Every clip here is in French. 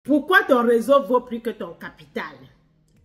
Pourquoi ton réseau vaut plus que ton capital?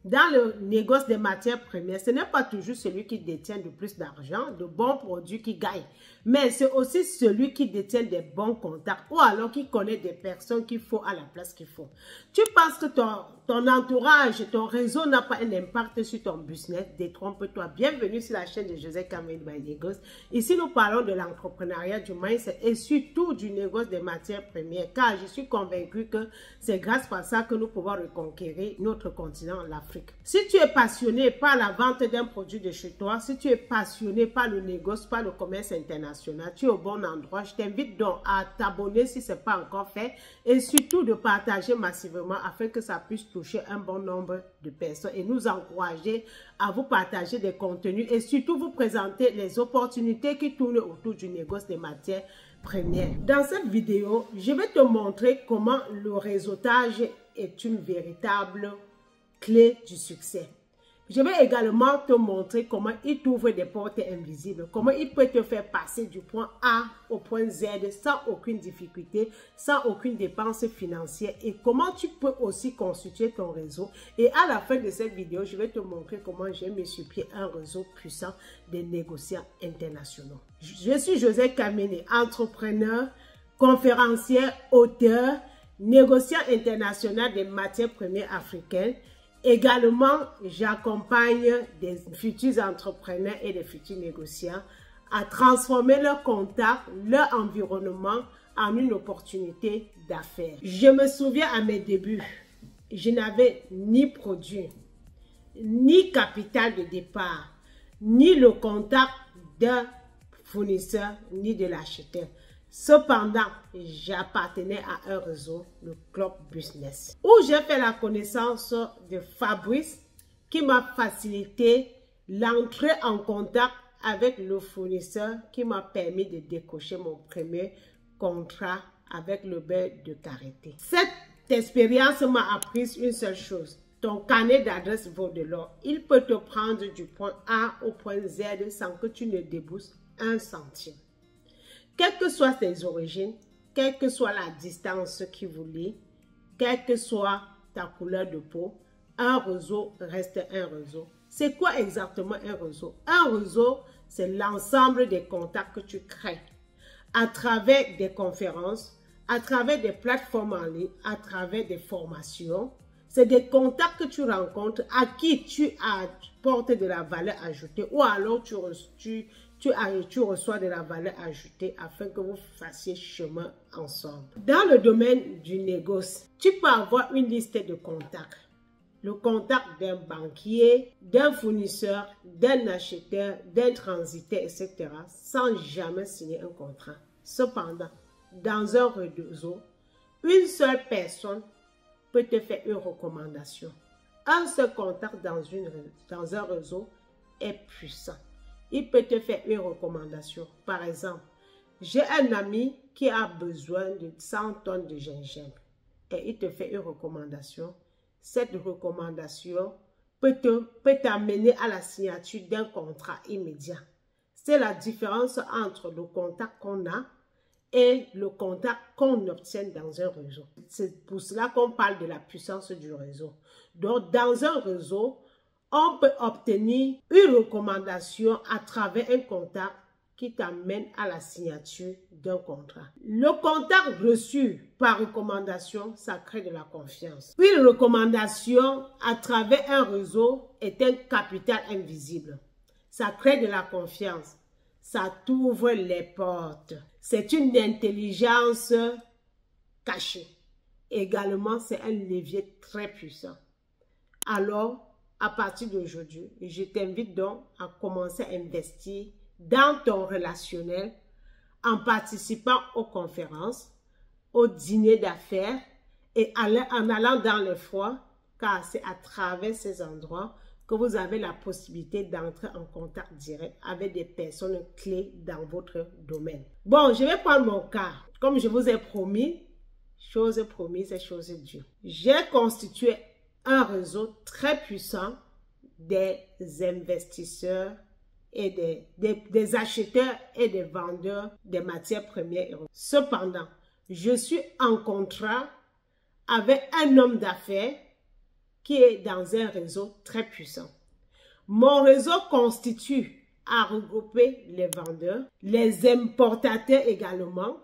Dans le négoce des matières premières, ce n'est pas toujours celui qui détient le plus d'argent, de bons produits qui gagne, mais c'est aussi celui qui détient des bons contacts ou alors qui connaît des personnes qu'il faut à la place qu'il faut. Tu penses que ton entourage, ton réseau n'a pas un impact sur ton business? Détrompe-toi. Bienvenue sur la chaîne de José Kameni by Négoce. Ici, nous parlons de l'entrepreneuriat, du mindset et surtout du négoce des matières premières, car je suis convaincue que c'est grâce à ça que nous pouvons reconquérir notre continent, l'Afrique. Si tu es passionné par la vente d'un produit de chez toi, si tu es passionné par le négoce, par le commerce international, tu es au bon endroit. Je t'invite donc à t'abonner si ce n'est pas encore fait et surtout de partager massivement afin que ça puisse toucher un bon nombre de personnes et nous encourager à vous partager des contenus et surtout vous présenter les opportunités qui tournent autour du négoce des matières premières. Dans cette vidéo, je vais te montrer comment le réseautage est une véritable clé du succès. Je vais également te montrer comment il t'ouvre des portes invisibles, comment il peut te faire passer du point A au point Z sans aucune difficulté, sans aucune dépense financière et comment tu peux aussi constituer ton réseau. Et à la fin de cette vidéo, je vais te montrer comment j'ai mis sur pied un réseau puissant des négociants internationaux. Je suis José Kameni, entrepreneur, conférencier, auteur, négociant international des matières premières africaines. Également, j'accompagne des futurs entrepreneurs et des futurs négociants à transformer leur contact, leur environnement en une opportunité d'affaires. Je me souviens à mes débuts, je n'avais ni produit, ni capital de départ, ni le contact d'un fournisseur, ni de l'acheteur. Cependant, j'appartenais à un réseau, le Club Business, où j'ai fait la connaissance de Fabrice qui m'a facilité l'entrée en contact avec le fournisseur qui m'a permis de décocher mon premier contrat avec le beurre de karité. Cette expérience m'a appris une seule chose. Ton carnet d'adresse vaut de l'or. Il peut te prendre du point A au point Z sans que tu ne débourses un centime. Quelles que soient tes origines, quelle que soit la distance qui vous lie, quelle que soit ta couleur de peau, un réseau reste un réseau. C'est quoi exactement un réseau? Un réseau, c'est l'ensemble des contacts que tu crées à travers des conférences, à travers des plateformes en ligne, à travers des formations. C'est des contacts que tu rencontres à qui tu apportes de la valeur ajoutée ou alors tu reçois de la valeur ajoutée afin que vous fassiez chemin ensemble. Dans le domaine du négoce, tu peux avoir une liste de contacts. Le contact d'un banquier, d'un fournisseur, d'un acheteur, d'un transitaire, etc. sans jamais signer un contrat. Cependant, dans un réseau, une seule personne peut te faire une recommandation. Un seul contact dans un réseau est puissant. Il peut te faire une recommandation. Par exemple, j'ai un ami qui a besoin de 100 tonnes de gingembre et il te fait une recommandation. Cette recommandation peut t'amener à la signature d'un contrat immédiat. C'est la différence entre le contact qu'on a et le contact qu'on obtient dans un réseau. C'est pour cela qu'on parle de la puissance du réseau. Donc, dans un réseau, on peut obtenir une recommandation à travers un contact qui t'amène à la signature d'un contrat. Le contact reçu par recommandation, ça crée de la confiance. Puis, une recommandation à travers un réseau est un capital invisible. Ça crée de la confiance. Ça t'ouvre les portes. C'est une intelligence cachée. Également, c'est un levier très puissant. Alors, à partir d'aujourd'hui, je t'invite donc à commencer à investir dans ton relationnel en participant aux conférences, aux dîners d'affaires et en allant dans les foires, car c'est à travers ces endroits que vous avez la possibilité d'entrer en contact direct avec des personnes clés dans votre domaine. Bon, je vais prendre mon cas. Comme je vous ai promis, chose promise et chose due. J'ai constitué un réseau très puissant des investisseurs et des acheteurs et des vendeurs des matières premières. Cependant, je suis en contrat avec un homme d'affaires qui est dans un réseau très puissant. Mon réseau constitue à regrouper les vendeurs, les importateurs également,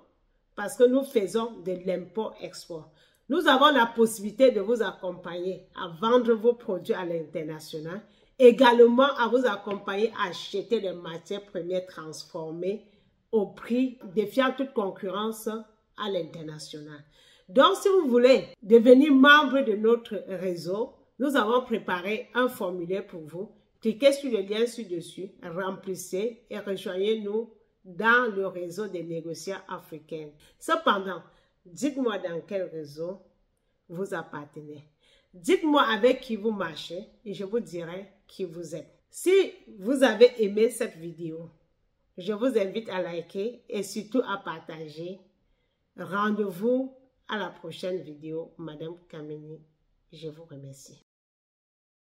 parce que nous faisons de l'import-export. Nous avons la possibilité de vous accompagner à vendre vos produits à l'international, également à vous accompagner à acheter des matières premières transformées au prix défiant toute concurrence à l'international. Donc, si vous voulez devenir membre de notre réseau, nous avons préparé un formulaire pour vous. Cliquez sur le lien ci-dessus, remplissez et rejoignez-nous dans le réseau des négociants africains. Cependant, dites-moi dans quel réseau vous appartenez. Dites-moi avec qui vous marchez et je vous dirai qui vous êtes. Si vous avez aimé cette vidéo, je vous invite à liker et surtout à partager. Rendez-vous à la prochaine vidéo, Madame Kameni. Je vous remercie.